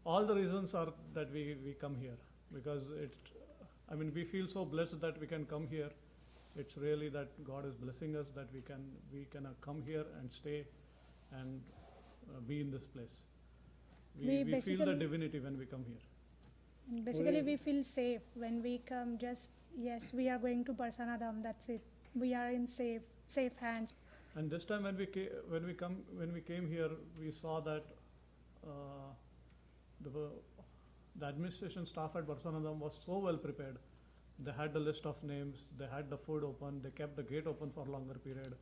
all the reasons are that we come here because I mean, we feel so blessed that we can come here. It's really that God is blessing us that we can come here and stay and be in this place. We feel the divinity when we come here. Basically, we feel safe when we come. Just yes, we are going to Barsana Dham. That's it. We are in safe hands. And this time when we came here, we saw that the administration staff at Barsana Dham was so well prepared. They had the list of names, they had the food open, they kept the gate open for a longer period.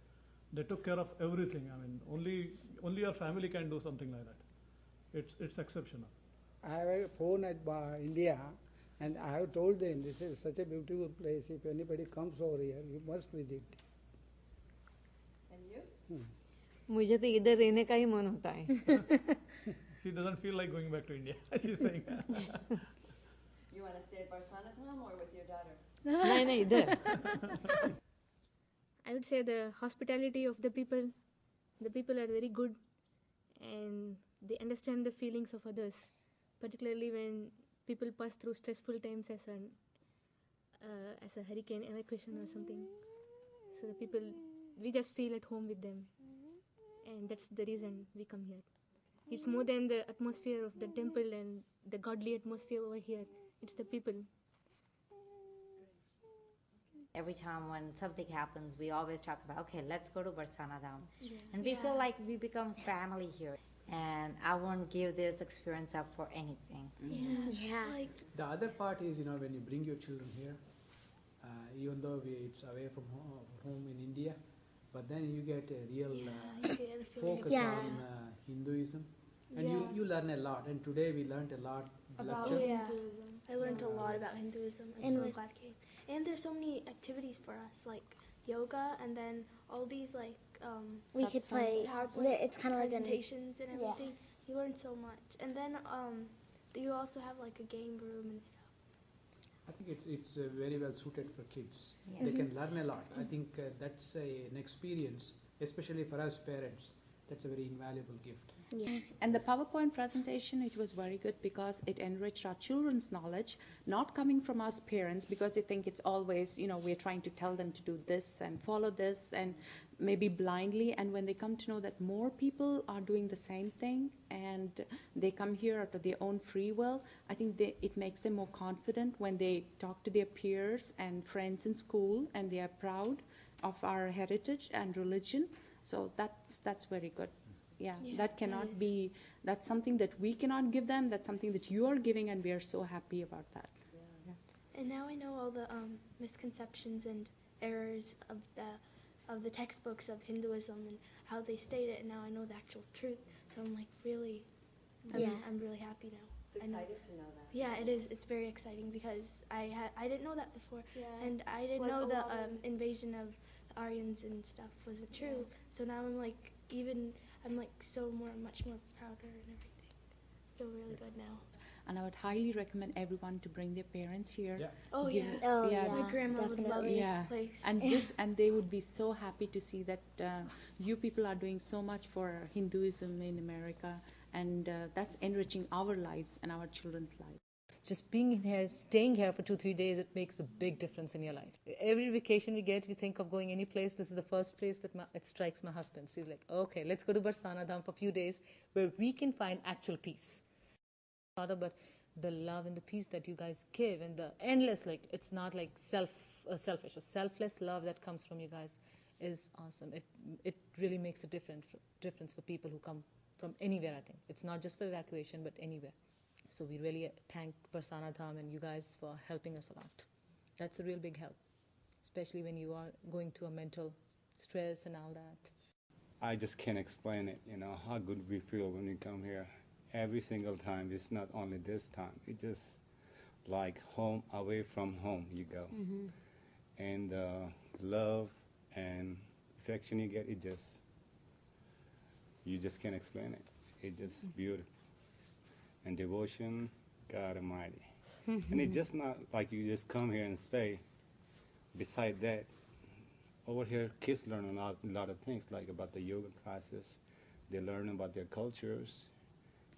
They took care of everything. I mean, only your family can do something like that. It's exceptional. I have a phone at India, and I have told them this is such a beautiful place. If anybody comes over here, you must visit. And you? मुझे भी इधर रहने का ही मन होता है. She doesn't feel like going back to India. She's saying. You want to stay at Barsana Dham or with your daughter? नहीं इधर. I would say the hospitality of the people. The people are very good and they understand the feelings of others, particularly when people pass through stressful times as a hurricane evacuation or something. So the people, we just feel at home with them, and that's the reason we come here. It's more than the atmosphere of the temple and the godly atmosphere over here. It's the people. Every time when something happens, we always talk about, okay, let's go to Barsana Dham. And we feel like we become family here. And I won't give this experience up for anything. The other part is, when you bring your children here, even though it's away from home in India, but then you get a real focus on Hinduism. And you learn a lot. And today we learned a lot. About Hinduism. I learned a lot about Hinduism. I'm so glad I came. And there's so many activities for us, like yoga, and then all these we could play. It's kind of like presentations and everything. You learn so much, and then you also have like a game room and stuff. I think it's very well suited for kids. They can learn a lot. I think that's an experience, especially for us parents. That's a very invaluable gift. And the PowerPoint presentation, it was very good because it enriched our children's knowledge, not coming from us parents because they think it's always, we're trying to tell them to do this and follow this and maybe blindly. And when they come to know that more people are doing the same thing and they come here out of their own free will, I think it makes them more confident when they talk to their peers and friends in school and they are proud of our heritage and religion. So that's very good. Yeah, that cannot be, that's something that we cannot give them, that's something that you are giving, and we are so happy about that. And now I know all the misconceptions and errors of the textbooks of Hinduism and how they state it, and now I know the actual truth. So I'm like I'm really happy now. It's exciting to know that. Yeah, it is. It's very exciting because I didn't know that before, and I didn't know the invasion of Aryans and stuff wasn't true. So now I'm like much more prouder and everything. I feel really good now. And I would highly recommend everyone to bring their parents here. My grandma would love this place. And they would be so happy to see that you people are doing so much for Hinduism in America, and that's enriching our lives and our children's lives. Just being here, staying here for 2-3 days, it makes a big difference in your life. Every vacation we get, we think of going any place. This is the first place that it strikes my husband. So he's like, okay, let's go to Barsana Dham for a few days where we can find actual peace. But the love and the peace that you guys give and the endless, it's not like selfish, a selfless love that comes from you guys is awesome. It really makes a difference for people who come from anywhere, I think. It's not just for evacuation, but anywhere. So we really thank Barsana Dham and you guys for helping us a lot. That's a real big help, especially when you are going through a mental stress and all that. I just can't explain it, how good we feel when we come here. Every single time, it's not only this time. It's just like home, away from home you go. And love and affection you get, you just can't explain it. It's just beautiful. And devotion, God Almighty. And it's just not like you just come here and stay. Beside that, over here, kids learn a lot of things, like about the yoga classes. They learn about their cultures.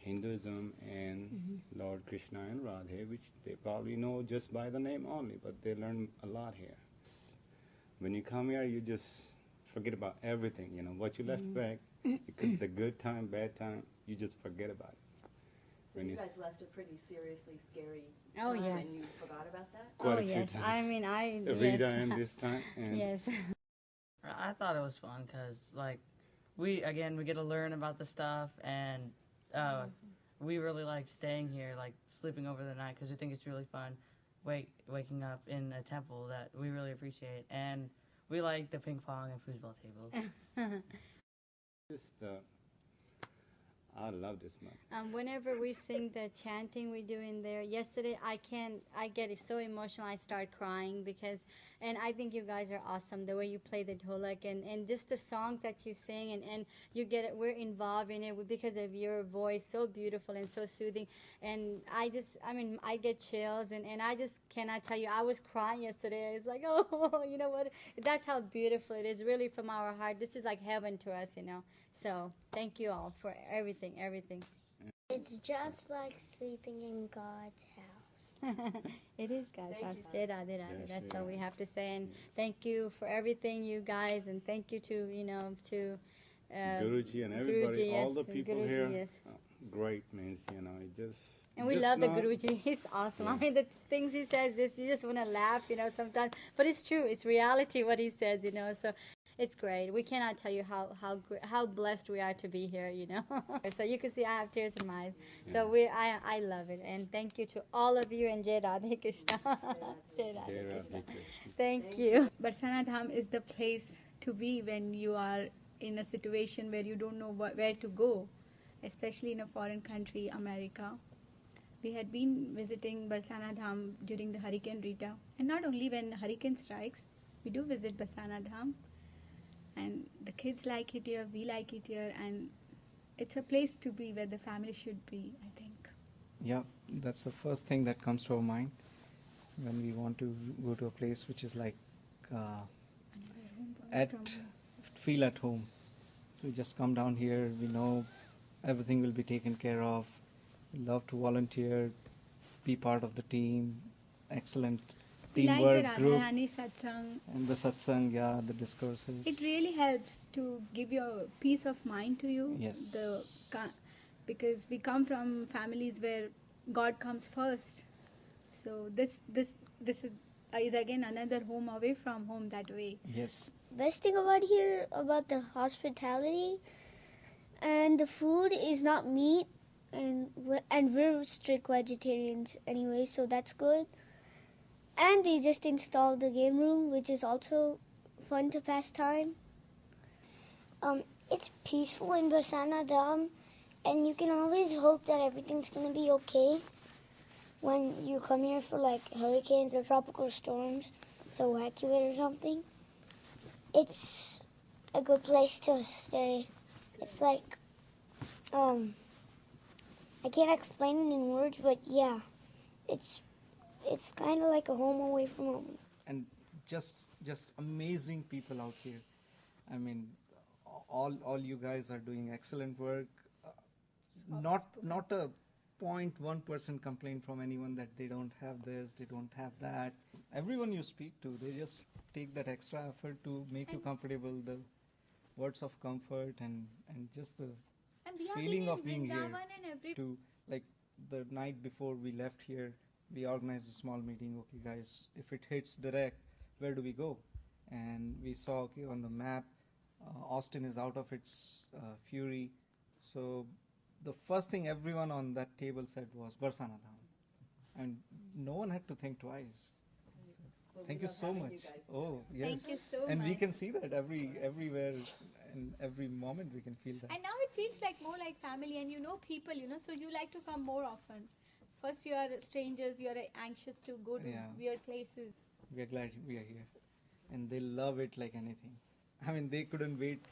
Hinduism and Lord Krishna and Radhe, which they probably know just by the name only, but they learn a lot here. When you come here, you just forget about everything, what you left back, the good time, bad time, you just forget about it. So you guys left a pretty seriously scary Oh, time yes. and you forgot about that? Quite Oh, a few yes. times. I mean, Rita yes. and this time. And Yes. I thought it was fun because, we get to learn about the stuff, and we really like staying here, sleeping over the night, because we think it's really fun waking up in a temple that we really appreciate. And we like the ping pong and foosball tables. just, I love this month. Whenever we sing the chanting we do in there, yesterday I get so emotional, I start crying and I think you guys are awesome, the way you play the dholak and just the songs that you sing and we're involved in it because of your voice, so beautiful and so soothing. And I get chills and I just cannot tell you, I was crying yesterday. I was like, oh, you know what? That's how beautiful it is, really from our heart. This is like heaven to us, So thank you all for everything. It's just like sleeping in God's house. It is God's house. Yes, That's all we have to say. And thank you for everything, you guys, and thank you to Guruji and everybody, Guruji, all the yes, people Guruji, here. yes. Great means, it just. And we just love the not- Guruji. He's awesome. Yeah. I mean, the things he says, you just want to laugh, sometimes. But it's true. It's reality what he says, So it's great. We cannot tell you how blessed we are to be here, So you can see I have tears in my eyes. So I love it. And thank you to all of you and Jai Radhe Krishna. Jai Radhe Jai Krishna. Radhe Krishna. Thank you. Barsana Dham is the place to be when you are in a situation where you don't know where to go, especially in a foreign country, America. We had been visiting Barsana Dham during the Hurricane Rita. And not only when hurricane strikes, we do visit Barsana Dham. And the kids like it here, we like it here, and it's a place to be where the family should be, I think. Yeah, that's the first thing that comes to our mind when we want to go to a place which is like feel at home. So we just come down here, we know everything will be taken care of. We love to volunteer, be part of the team, excellent We like teamwork the group. Radharani satsang. And the satsang, the discourses. It really helps to give your peace of mind to you. Yes. Because we come from families where God comes first. So this is again another home away from home that way. Yes. Best thing about here, about the hospitality, and the food is not meat, and we're strict vegetarians anyway, so that's good. And they just installed the game room, which is also fun to pass time. It's peaceful in Barsana Dham, and you can always hope that everything's going to be okay when you come here for like hurricanes or tropical storms, so evacuate or something. It's a good place to stay. It's like, I can't explain it in words, but yeah, it's kind of like a home away from home. And just amazing people out here. I mean, all you guys are doing excellent work. Not a 0.1% complaint from anyone that they don't have this, they don't have that. Everyone you speak to, they just take that extra effort to make you comfortable, the words of comfort and just the feeling of being here. To like the night before we left here, we organized a small meeting. Okay, guys, if it hits direct, where do we go? And we saw, okay, on the map, Austin is out of its fury. So the first thing everyone on that table said was Barsana Dham. And no one had to think twice. So thank you so much. Oh, yes. Thank you so and much. we can see that everywhere and every moment we can feel that. And now it feels like more like family, and you know people, so you like to come more often. First you are strangers, you are anxious to go to weird places. We are glad we are here. And they love it like anything. I mean, they couldn't wait.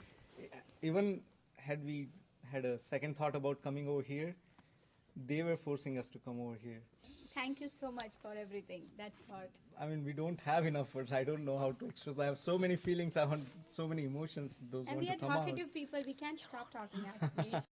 Even had we had a second thought about coming over here, they were forcing us to come over here. Thank you so much for everything. That's what. I mean, we don't have enough words. I don't know how to express. I have so many feelings. I want so many emotions. Those And want we to are come out. talkative people. We can't stop talking actually.